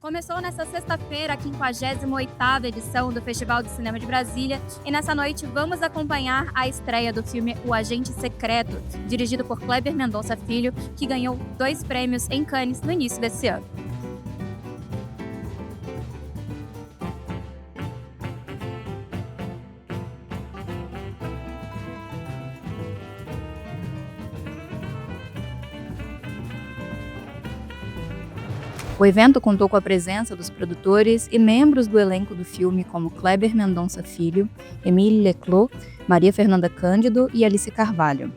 Começou nesta sexta-feira a 58ª edição do Festival de Cinema de Brasília e nessa noite vamos acompanhar a estreia do filme O Agente Secreto, dirigido por Kleber Mendonça Filho, que ganhou 2 prêmios em Cannes no início desse ano. O evento contou com a presença dos produtores e membros do elenco do filme como Kleber Mendonça Filho, Émile Leclos, Maria Fernanda Cândido e Alice Carvalho.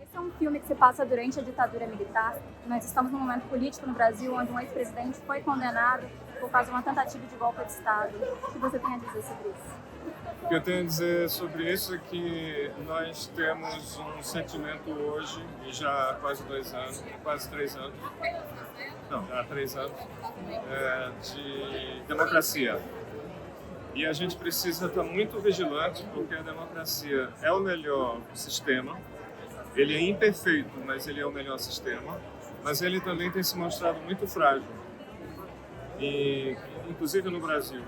Esse é um filme que se passa durante a ditadura militar. Nós estamos num momento político no Brasil onde um ex-presidente foi condenado por causa de uma tentativa de golpe de Estado. O que você tem a dizer sobre isso? O que eu tenho a dizer sobre isso é que nós temos um sentimento hoje, e já há quase 3 anos, de democracia. E a gente precisa estar muito vigilante, porque a democracia é o melhor sistema. Ele é imperfeito, mas ele é o melhor sistema. Mas ele também tem se mostrado muito frágil, e, inclusive no Brasil.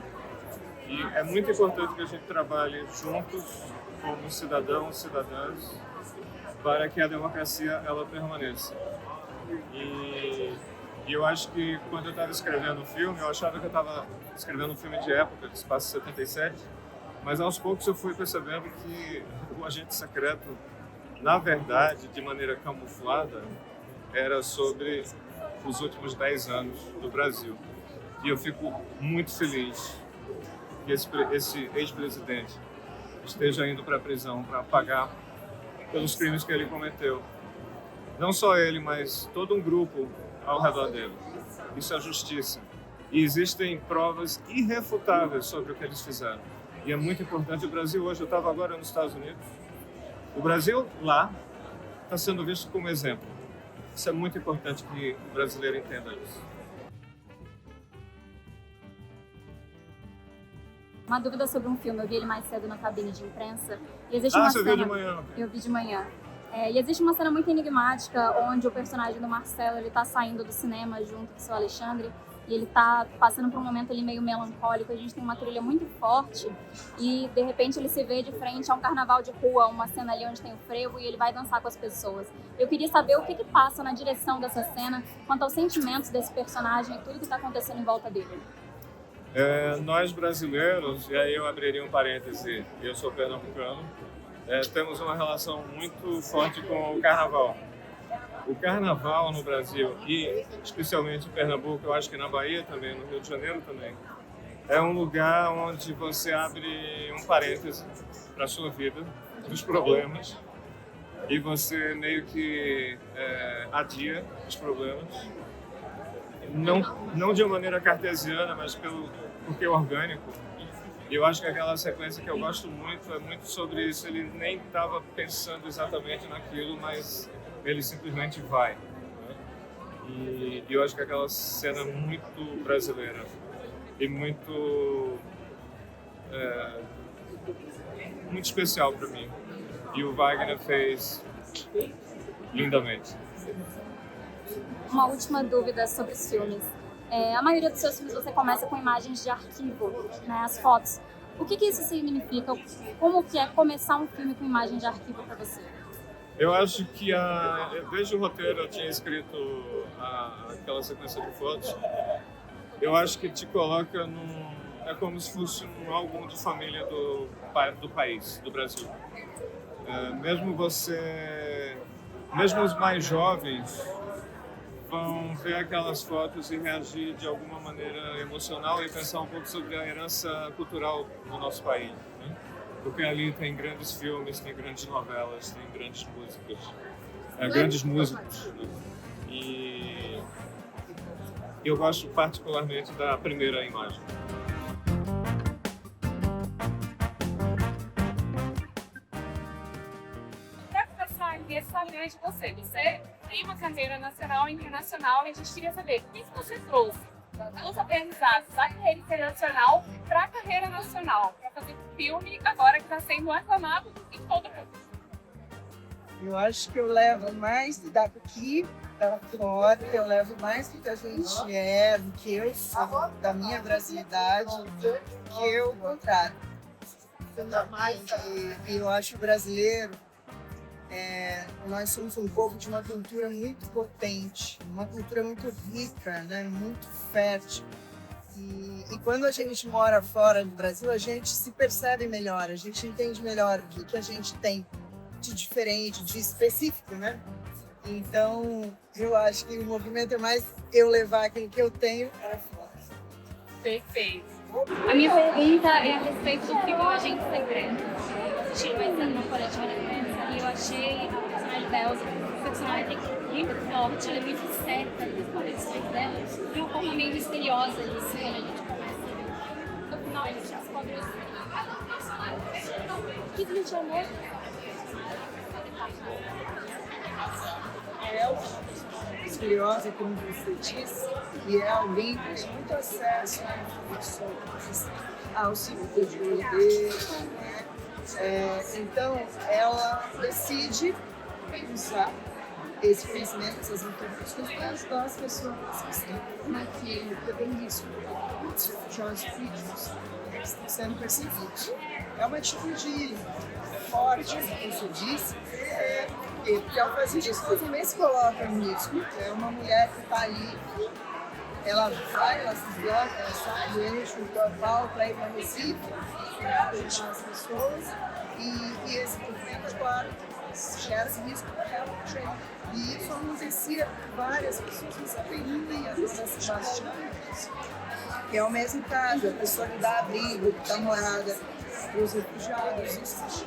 E é muito importante que a gente trabalhe juntos, como cidadãos e cidadãs, para que a democracia ela permaneça. E eu acho que quando eu estava escrevendo o filme, eu achava que eu estava escrevendo um filme de época, que se passa em 77, mas aos poucos eu fui percebendo que o Agente Secreto, na verdade, de maneira camuflada, era sobre os últimos 10 anos do Brasil. E eu fico muito feliz que esse ex-presidente esteja indo para a prisão para pagar pelos crimes que ele cometeu. Não só ele, mas todo um grupo ao redor dele. Isso é justiça. E existem provas irrefutáveis sobre o que eles fizeram. E é muito importante. O Brasil hoje, eu estava agora nos Estados Unidos, o Brasil lá está sendo visto como exemplo. Isso é muito importante que o brasileiro entenda isso. Uma dúvida sobre um filme, eu vi ele mais cedo na cabine de imprensa. E existe você viu de manhã? Eu vi de manhã. E existe uma cena muito enigmática onde o personagem do Marcelo ele tá saindo do cinema junto com o seu Alexandre e ele tá passando por um momento ali meio melancólico. A gente tem uma trilha muito forte e de repente ele se vê de frente a um carnaval de rua, uma cena ali onde tem o frevo e ele vai dançar com as pessoas. Eu queria saber o que passa na direção dessa cena quanto aos sentimentos desse personagem e tudo que está acontecendo em volta dele. Nós brasileiros, e aí eu abriria um parêntese, eu sou pernambucano, temos uma relação muito forte com o carnaval. O carnaval no Brasil, e especialmente em Pernambuco, eu acho que na Bahia também, no Rio de Janeiro também, é um lugar onde você abre um parêntese para a sua vida, dos problemas, e você meio que adia os problemas. Não de uma maneira cartesiana, mas porque é orgânico. E eu acho que aquela sequência que eu gosto muito é muito sobre isso. Ele nem estava pensando exatamente naquilo, mas ele simplesmente vai. Né? E eu acho que aquela cena é muito brasileira e muito especial para mim. E o Wagner fez lindamente. Uma última dúvida sobre os filmes. A maioria dos seus filmes você começa com imagens de arquivo, né, as fotos. O que isso significa? Como que é começar um filme com imagem de arquivo para você? Eu acho que desde o roteiro eu tinha escrito aquela sequência de fotos. Eu acho que te coloca é como se fosse um álbum de família do país, do Brasil. Mesmo os mais jovens vão ver aquelas fotos e reagir de alguma maneira emocional e pensar um pouco sobre a herança cultural do nosso país. Né? Porque ali tem grandes filmes, tem grandes novelas, tem grandes músicas, grandes músicos. Né? E eu gosto particularmente da primeira imagem. Para começar, eu queria saber de você. Você tem uma carreira nacional e internacional e a gente queria saber o que você trouxe dos aprendizados da carreira internacional para a carreira nacional, para fazer um filme agora que está sendo aclamado em todo o mundo. Eu acho que eu levo mais daqui para fora, eu levo mais do que a gente é, do que eu sou, da minha brasilidade, que o contrário. E eu acho brasileiro, nós somos um povo de uma cultura muito potente, uma cultura muito rica, né? Muito fértil. E quando a gente mora fora do Brasil, a gente se percebe melhor, a gente entende melhor o que a gente tem de diferente, de específico, né? Então, eu acho que o movimento é mais eu levar aquilo que eu tenho para fora. Perfeito. A minha pergunta é a respeito do filme O Agente Secreto. Eu assisti mais cedo na coletiva da criança e eu achei a personagem da Elsa uma personagem muito forte, ela é muito certa nas conexões dela e uma forma meio misteriosa disso quando a gente começa a ver. No final, a gente descobre o que a gente amou. É misteriosa, como você disse, e é alguém que tem muito acesso a informações, ao círculo de olho dele, né? Então, ela decide usar esse conhecimento, essas informações para ajudar as pessoas que estão naquele também risco. Os refugiados políticos estão sendo perseguidos. É uma atitude forte, como você disse, porque ao fazer isso, você também se coloca no risco. É uma mulher que está ali, ela vai, ela se desloca, ela sai do eixo do global para ir para Recife, para ajudar as pessoas, e esse movimento, claro, gera esse risco para ela também. E isso acontecia com várias pessoas que saberiam as nossas cidades. É o mesmo caso, a pessoa que dá abrigo, que dá morada para os refugiados, isso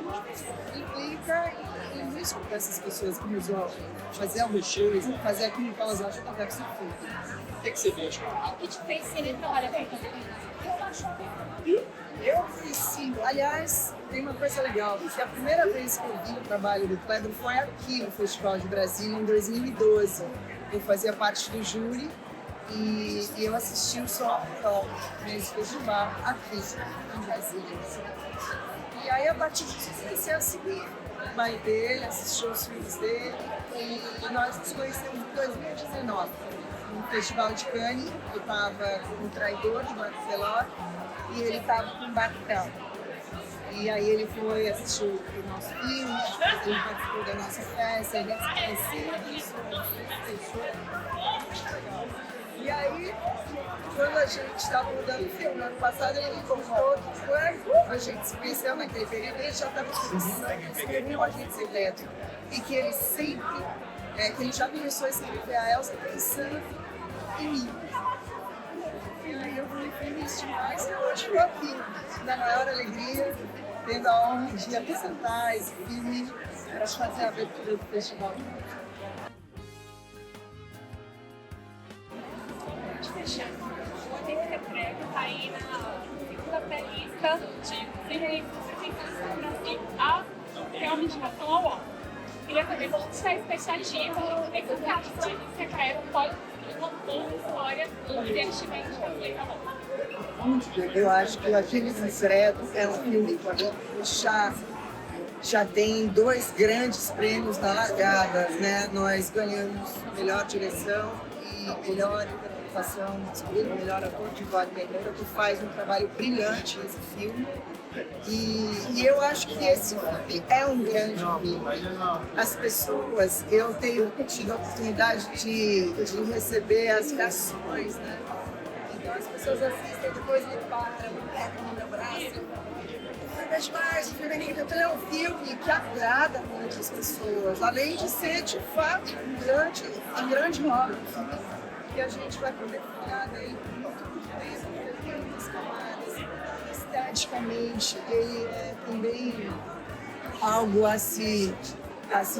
implica em risco para essas pessoas que resolvem fazer alguma coisa, fazer aquilo que elas acham que deve ser feito. O que você vê? O que te fez querer trabalhar com Eu sim. Aliás, tem uma coisa legal, que a primeira vez que eu vi o trabalho do Kleber foi aqui no Festival de Brasília, em 2012. Eu fazia parte do júri e eu assisti o Sol nesse festival aqui em Brasília. E aí, a partir disso, eu comecei a seguir o pai dele, assistir os filmes dele e nós nos conhecemos em 2019, no Festival de Cannes. Eu estava com o Traidor, de Marcos Delor, e ele estava com o Bartão. E aí ele foi assistir o nosso filme, ele participou da nossa festa, ele se conheceu, e aí, quando a gente estava mudando o filme, no ano passado ele me contou que quando a gente se conheceu naquele período, ele já estava escrevendo o Agente Secreto. E que ele sempre, que ele já começou a escrever a Elsa pensando em mim. E aí eu fui feliz demais e hoje estou aqui, na maior alegria, tendo a honra de apresentar esse filme para fazer a abertura do festival. O Agente Secreto está aí na segunda pré-lista de representação do Brasil a filme de Natal. Queria saber como está a expectativa, o que você acha que o Agente Secreto pode contar uma história divertidamente também. Eu acho que o Agente Secreto é um filme que já tem 2 grandes prêmios na largada, né? Nós ganhamos melhor direção e melhor interpretação masculina, melhor ator de Wagner Moura, que faz um trabalho brilhante nesse filme. E eu acho que esse filme é um grande filme. As pessoas, eu tenho tido a oportunidade de receber as reações, né? Então as pessoas assistem, depois me param, pegam no meu braço. É demais, o filme é lindo. Então é um filme que agrada muitas pessoas, além de ser, de fato, um grande obra. Que a gente vai poder ficar dele muito bem, tem muitas camadas. Esteticamente, ele é também algo a se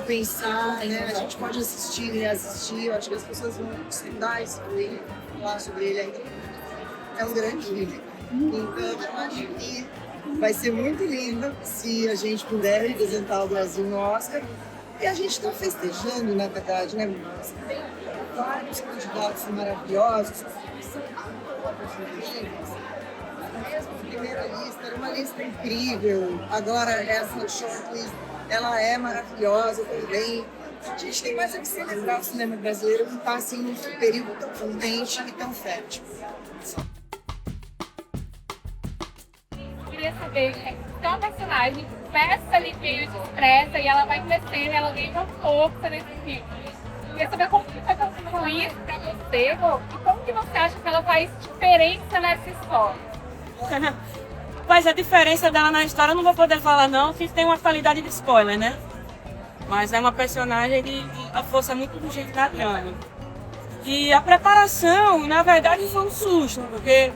pensar, né? A gente pode assistir e reassistir, eu acho que as pessoas vão estudar sobre ele, falar sobre ele ainda. É um grande filme. Então, eu acho que vai ser muito lindo se a gente puder representar o Brasil no Oscar. E a gente está festejando, na verdade, né? Tem vários candidatos maravilhosos, mesmo a primeira lista, era uma lista incrível. Agora, essa shortlist, ela é maravilhosa também. A gente tem mais a que celebrar o cinema brasileiro que está assim num período tão contente e tão fértil. Eu queria saber se uma personagem começa ali meio discreta e ela vai crescendo, ela ganha uma força nesse filme. Eu queria saber como que foi construir isso pra você e como que você acha que ela faz diferença nessa história. Mas a diferença dela na história eu não vou poder falar não, que tem uma qualidade de spoiler, né? Mas é uma personagem de a força muito do jeito da Adriana. E a preparação, na verdade, foi um susto, porque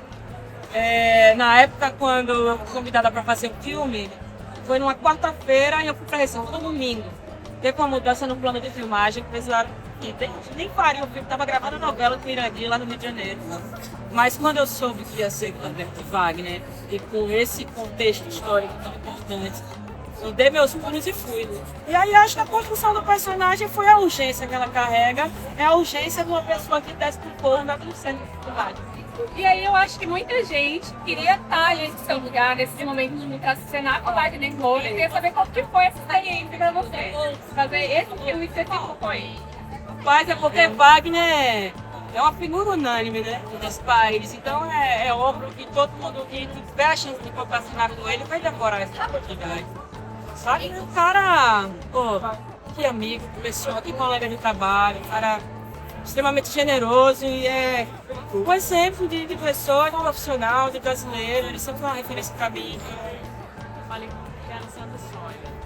na época, quando eu fui convidada para fazer o filme, foi numa quarta-feira e eu fui para Recife no domingo. Teve uma mudança no plano de filmagem, precisaram que nem faria o filme, estava gravando a novela do Mirandi lá no Rio de Janeiro. Mas quando eu soube que ia ser com Alberto Wagner, e com esse contexto histórico tão importante, eu dei meus pulos e fui. E aí acho que a construção do personagem foi a urgência que ela carrega, é a urgência de uma pessoa que desce pro forno adolescente de dificuldade. E aí eu acho que muita gente queria estar ali no seu lugar, nesse momento de muita cenar com o Wagner Moura. Eu queria saber como que foi essa experiência para você, fazer esse filme que você ficou aí. Mas é porque Wagner é uma figura unânime, né, nesse país. Então é óbvio que todo mundo que tiver a chance de contracenar com ele vai devorar essa oportunidade. Wagner é um cara, pô, que amigo, que pessoa, que colega de trabalho, um cara extremamente generoso e é um exemplo de pessoa, de profissional, de brasileiro. Ele sempre foi uma referência para mim. Eu falei com realização do sonho.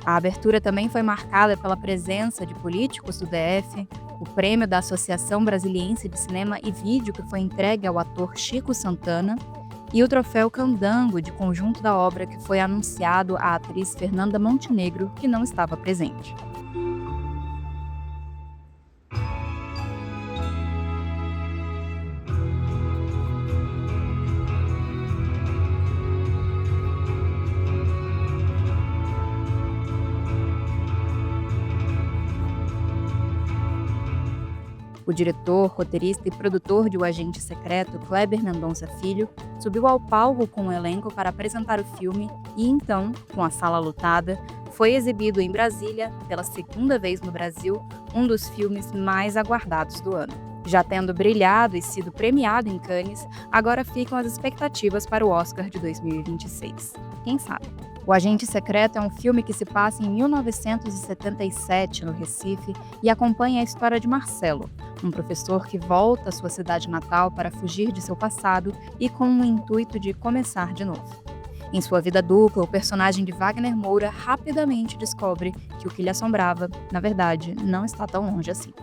A abertura também foi marcada pela presença de políticos do DF, o prêmio da Associação Brasiliense de Cinema e Vídeo, que foi entregue ao ator Chico Santana, e o troféu Candango de conjunto da obra, que foi anunciado à atriz Fernanda Montenegro, que não estava presente. O diretor, roteirista e produtor de O Agente Secreto, Kleber Mendonça Filho, subiu ao palco com o elenco para apresentar o filme e então, com a sala lotada, foi exibido em Brasília, pela segunda vez no Brasil, um dos filmes mais aguardados do ano. Já tendo brilhado e sido premiado em Cannes, agora ficam as expectativas para o Oscar de 2026. Quem sabe? O Agente Secreto é um filme que se passa em 1977, no Recife, e acompanha a história de Marcelo, um professor que volta à sua cidade natal para fugir de seu passado e com o intuito de começar de novo. Em sua vida dupla, o personagem de Wagner Moura rapidamente descobre que o que lhe assombrava, na verdade, não está tão longe assim.